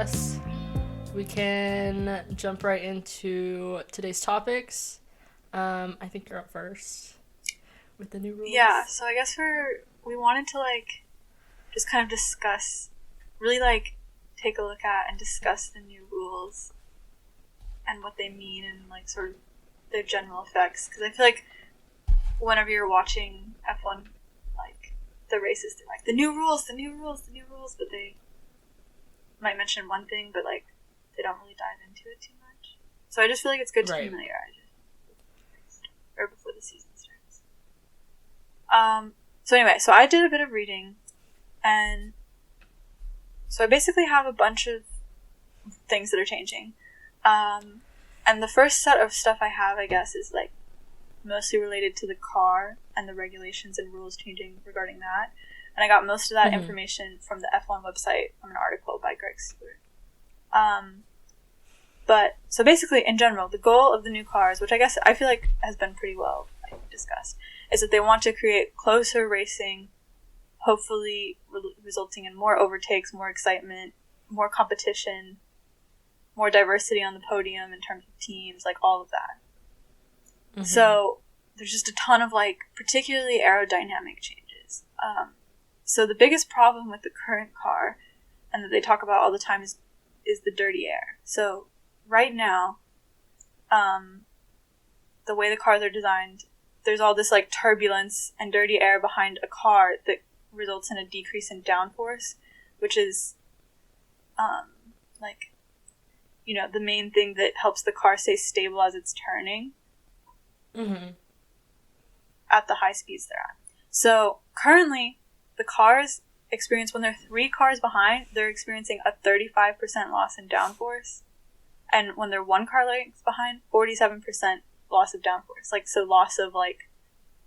guess we can jump right into today's topics. I think you're up first with the new rules. Yeah, so I guess we wanted to, just kind of discuss, really, take a look at and discuss the new rules and what they mean and, sort of their general effects. Because I feel like whenever you're watching F1, the races, they're like, the new rules, but they might mention one thing, but, they don't really dive into it too much. So I just feel like it's good to familiarize it. Or before the season starts. So anyway, so I did a bit of reading, and so I basically have a bunch of things that are changing. And the first set of stuff I have, I guess, is, mostly related to the car and the regulations and rules changing regarding that. And I got most of that information from the F1 website from an article by Greg Stewart. But, so basically, in general, the goal of the new cars, which I guess I feel like has been pretty well discussed, is that they want to create closer racing, hopefully resulting in more overtakes, more excitement, more competition, more diversity on the podium in terms of teams, all of that. Mm-hmm. So there's just a ton of particularly aerodynamic changes. So the biggest problem with the current car, and that they talk about all the time, is the dirty air. So right now, the way the cars are designed, there's all this turbulence and dirty air behind a car that results in a decrease in downforce, which is the main thing that helps the car stay stable as it's turning. Mm-hmm. At the high speeds they're at. So currently, the cars experience, when they're 3 cars behind, they're experiencing a 35% loss in downforce, and when they're 1 car length behind, 47% loss of downforce. So loss of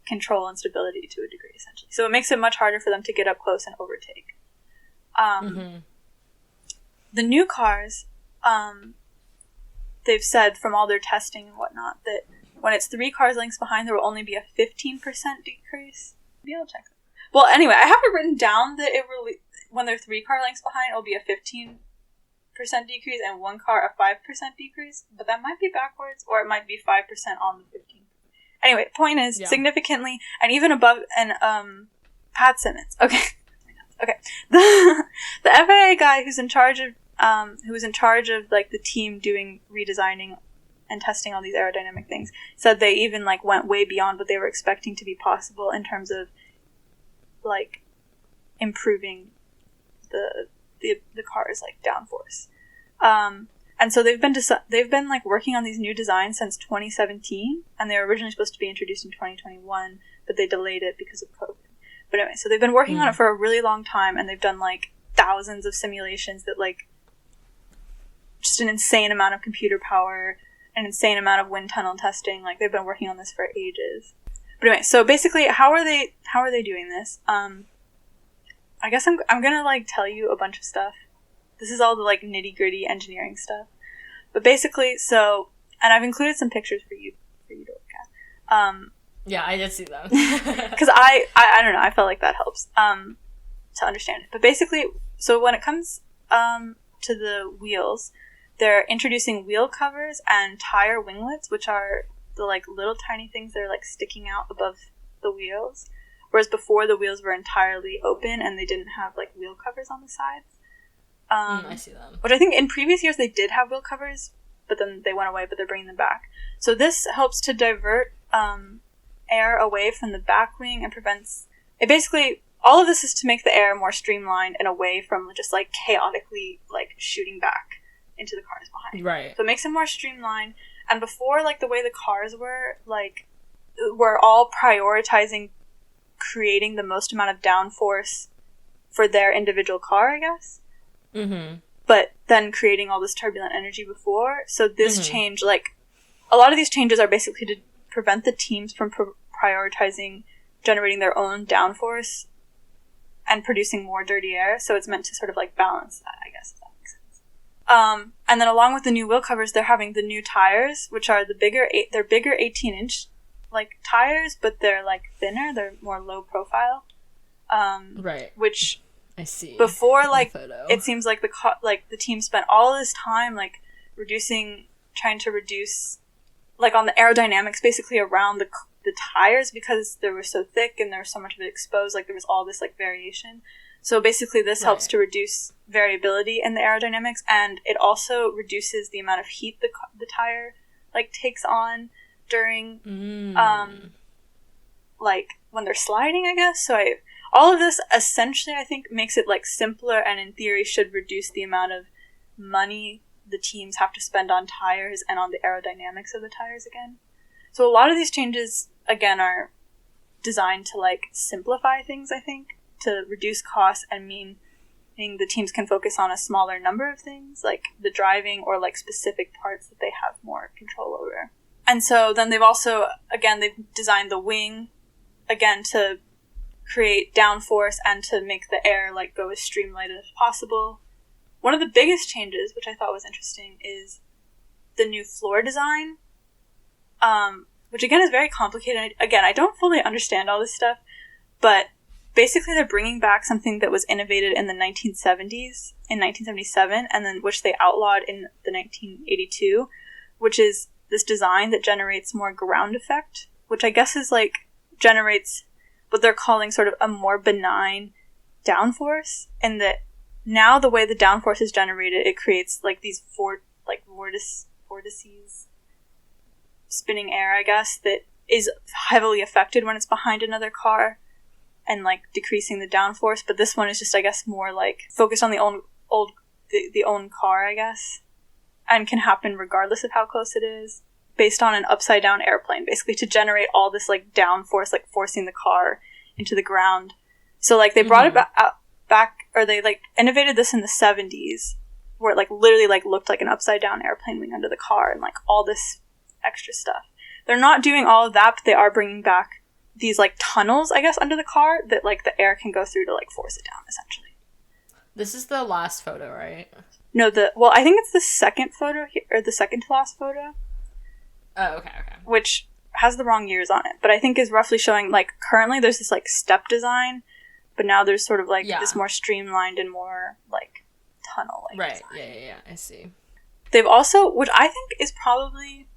control and stability to a degree, essentially. So it makes it much harder for them to get up close and overtake. The new cars, they've said from all their testing and whatnot that when it's 3 cars lengths behind, there will only be a 15% decrease. Maybe I'll check that. Well, anyway, I have it written down that when they're 3 car lengths behind, it'll be a 15% decrease, and 1 car a 5% decrease. But that might be backwards, or it might be 5% on the 15. Anyway, point is, significantly, and even above, and Pat Simmons. Okay. The FAA guy who was in charge of the team doing redesigning and testing all these aerodynamic things, said they even went way beyond what they were expecting to be possible in terms of improving the car's downforce. And so they've been working on these new designs since 2017, and they were originally supposed to be introduced in 2021, but they delayed it because of COVID. But anyway, so they've been working on it for a really long time, and they've done thousands of simulations that just an insane amount of computer power, an insane amount of wind tunnel testing. They've been working on this for ages. But anyway, so basically, how are they doing this? I guess I'm gonna tell you a bunch of stuff. This is all the nitty gritty engineering stuff. But basically, so, and I've included some pictures for you to look at. Yeah, I did see them. Because I don't know, I felt like that helps to understand it. But basically, so when it comes to the wheels, they're introducing wheel covers and tire winglets, which are the little tiny things that are sticking out above the wheels. Whereas before, the wheels were entirely open and they didn't have wheel covers on the sides. I see them. Which I think in previous years they did have wheel covers, but then they went away, but they're bringing them back. So this helps to divert air away from the back wing and prevents it. Basically, all of this is to make the air more streamlined and away from just chaotically shooting back into the cars behind. Right. So it makes it more streamlined. And before, the way the cars were, we're all prioritizing creating the most amount of downforce for their individual car, I guess. Mm-hmm. But then creating all this turbulent energy before. So this change, a lot of these changes are basically to prevent the teams from prioritizing generating their own downforce and producing more dirty air. So it's meant to sort of balance that, I guess, if that makes sense. And then along with the new wheel covers, they're having the new tires, which are they're bigger 18-inch tires, but they're thinner. They're more low profile. Right. Which I see. Before, like, photo. it seems like the team spent all this time, like, trying to reduce, like, on the aerodynamics basically around the tires, because they were so thick and there was so much of it exposed, like, there was all this, like, variation. So basically this helps to reduce variability in the aerodynamics, and it also reduces the amount of heat the tire, like, takes on during, like, when they're sliding, I guess. So all of this essentially, I think, makes it, like, simpler, and in theory should reduce the amount of money the teams have to spend on tires and on the aerodynamics of the tires again. So a lot of these changes, again, are designed to, like, simplify things, I think, to reduce costs and meaning the teams can focus on a smaller number of things, like the driving or, like, specific parts that they have more control over. And so then they've designed the wing, again, to create downforce and to make the air, like, go as streamlined as possible. One of the biggest changes, which I thought was interesting, is the new floor design, which, again, is very complicated. Again, I don't fully understand all this stuff, but basically they're bringing back something that was innovated in the 1970s, in 1977, and then which they outlawed in the 1982, which is this design that generates more ground effect, which I guess is, like, generates what they're calling sort of a more benign downforce, and that now the way the downforce is generated, it creates, like, these vortices, spinning air, I guess, that is heavily affected when it's behind another car and, like, decreasing the downforce. But this one is just, I guess, more, like, focused on the own car, I guess, and can happen regardless of how close it is, based on an upside down airplane, basically, to generate all this, like, downforce, like, forcing the car into the ground. So, like, they brought it back, or they, like, innovated this in the 70s, where it, like, literally, like, looked like an upside down airplane wing under the car, and, like, all this extra stuff. They're not doing all of that, but they are bringing back these, like, tunnels, I guess, under the car that, like, the air can go through to, like, force it down, essentially. This is the last photo, right? No, I think it's the second photo here, or the second to last photo. Oh, okay. Which has the wrong years on it, but I think is roughly showing, like, currently there's this, like, step design, but now there's sort of, like, this more streamlined and more, like, tunnel-like right design. Yeah, I see. They've also, which I think is probably,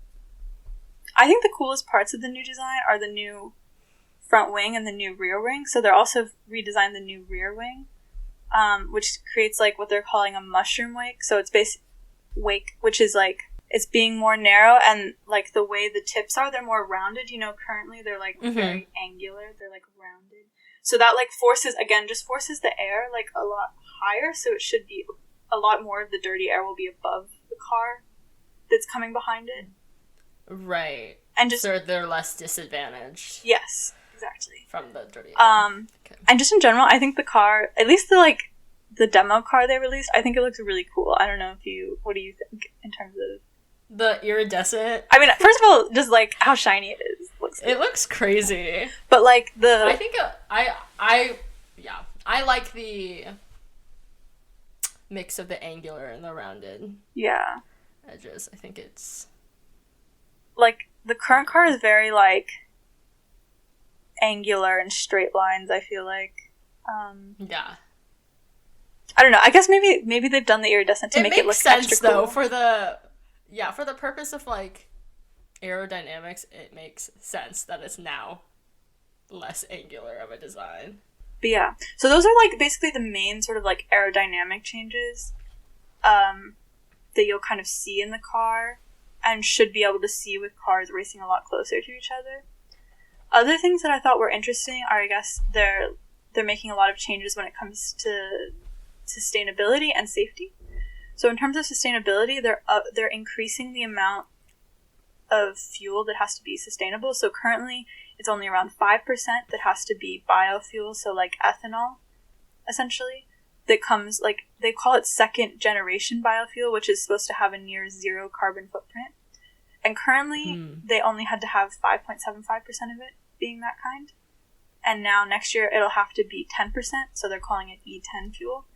I think the coolest parts of the new design are the new front wing and the new rear wing. So they're also redesigned the new rear wing, which creates, like, what they're calling a mushroom wake. So it's wake, which is, like, it's being more narrow, and, like, the way the tips are, they're more rounded. You know, currently they're, like, very angular. They're, like, rounded. So that, like, forces the air, like, a lot higher. So it should be a lot more of the dirty air will be above the car that's coming behind it. Right. And just, so they're less disadvantaged. Yes, exactly. From the dirty air. Okay. And just in general, I think the car, at least the demo car they released, I think it looks really cool. I don't know what do you think in terms of the iridescent? I mean, first of all, just, like, how shiny it is. It looks crazy. But, like, I think I like the mix of the angular and the rounded edges. I think it's, like, the current car is very, like, angular and straight lines, I feel like. Yeah. I don't know. I guess maybe they've done the iridescent to make it look sense, extra cool. though, for the purpose of, like, aerodynamics, it makes sense that it's now less angular of a design. But yeah, so those are, like, basically the main sort of, like, aerodynamic changes that you'll kind of see in the car and should be able to see with cars racing a lot closer to each other. Other things that I thought were interesting are, I guess, they're making a lot of changes when it comes to sustainability and safety. So in terms of sustainability, they're increasing the amount of fuel that has to be sustainable. So currently it's only around 5% that has to be biofuel, so, like, ethanol, essentially, that comes, like, they call it second generation biofuel, which is supposed to have a near zero carbon footprint. And currently they only had to have 5.75% of it being that kind. And now next year it'll have to be 10%, so they're calling it E10 fuel,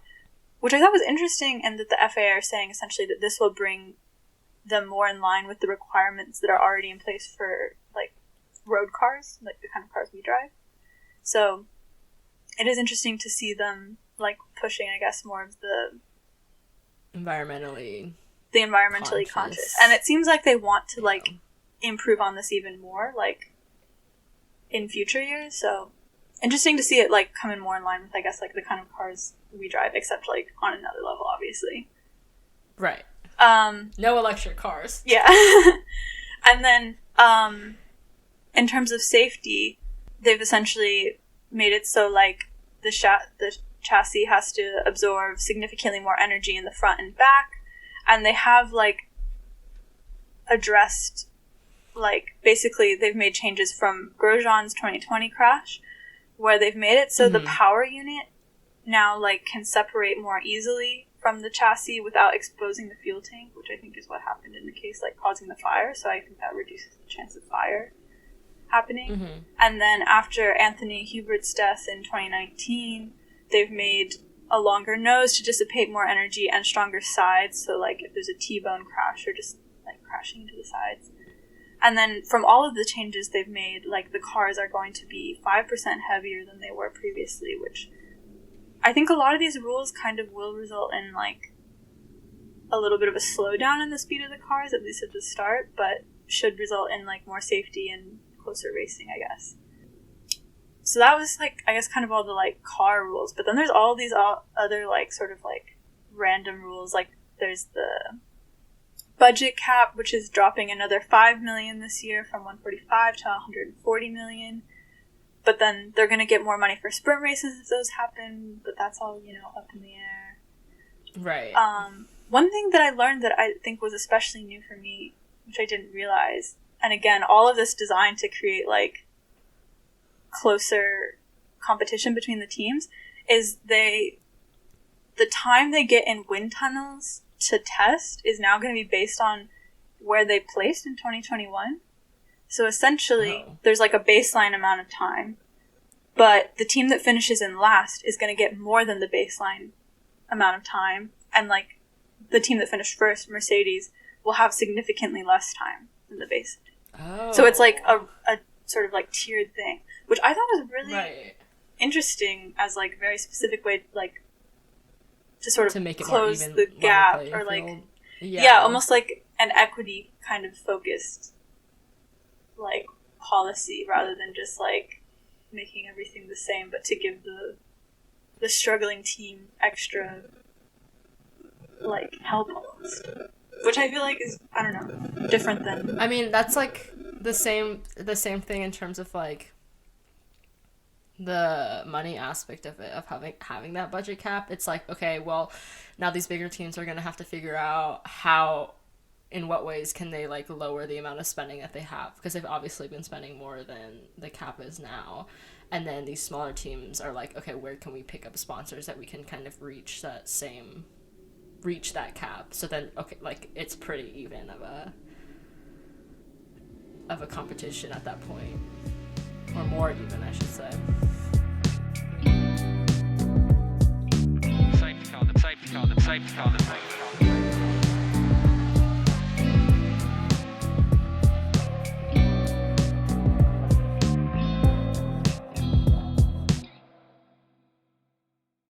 which I thought was interesting, and that the FAA are saying essentially that this will bring them more in line with the requirements that are already in place for, like, road cars, like the kind of cars we drive. So it is interesting to see them like pushing, I guess, more of the environmentally conscious. And it seems like they want to like improve on this even more, like in future years. So interesting to see it like come in more in line with, I guess, like the kind of cars we drive, except like on another level, obviously. Right. No electric cars. Yeah. And then in terms of safety, they've essentially made it so like the chassis has to absorb significantly more energy in the front and back, and they have like addressed, like, basically they've made changes from Grosjean's 2020 crash, where they've made it so the power unit now like can separate more easily from the chassis without exposing the fuel tank, which I think is what happened in the case, like causing the fire. So I think that reduces the chance of fire happening. And then after Anthony Hubert's death in 2019, they've made a longer nose to dissipate more energy and stronger sides. So like if there's a T-bone crash or just like crashing into the sides. And then from all of the changes they've made, like the cars are going to be 5% heavier than they were previously, which I think a lot of these rules kind of will result in like a little bit of a slowdown in the speed of the cars, at least at the start, but should result in like more safety and closer racing, I guess. So that was like, I guess, kind of all the like car rules. But then there's all these other like sort of like random rules. Like there's the budget cap, which is dropping another 5 million this year from 145 to 140 million. But then they're going to get more money for sprint races if those happen, but that's all, you know, up in the air. Right. One thing that I learned that I think was especially new for me, which I didn't realize, and again, all of this designed to create, like, closer competition between the teams, is the time they get in wind tunnels to test is now going to be based on where they placed in 2021. So essentially, there's like a baseline amount of time, but the team that finishes in last is going to get more than the baseline amount of time, and like the team that finished first, Mercedes, will have significantly less time than the baseline. So it's like a sort of like tiered thing, which I thought was really interesting as like a very specific way like to sort of to make it close more even, the gap, or like almost like an equity kind of focused like policy rather than just like making everything the same, but to give the struggling team extra like help almost, which I feel like is, I don't know, different than, I mean, that's like the same thing in terms of like the money aspect of it, of having that budget cap. It's like, okay, well, now these bigger teams are going to have to figure out in what ways can they like lower the amount of spending that they have, because they've obviously been spending more than the cap is now. And then these smaller teams are like, okay, where can we pick up sponsors that we can kind of reach that cap? So then, okay, like it's pretty even of a competition at that point, or more even, I should say.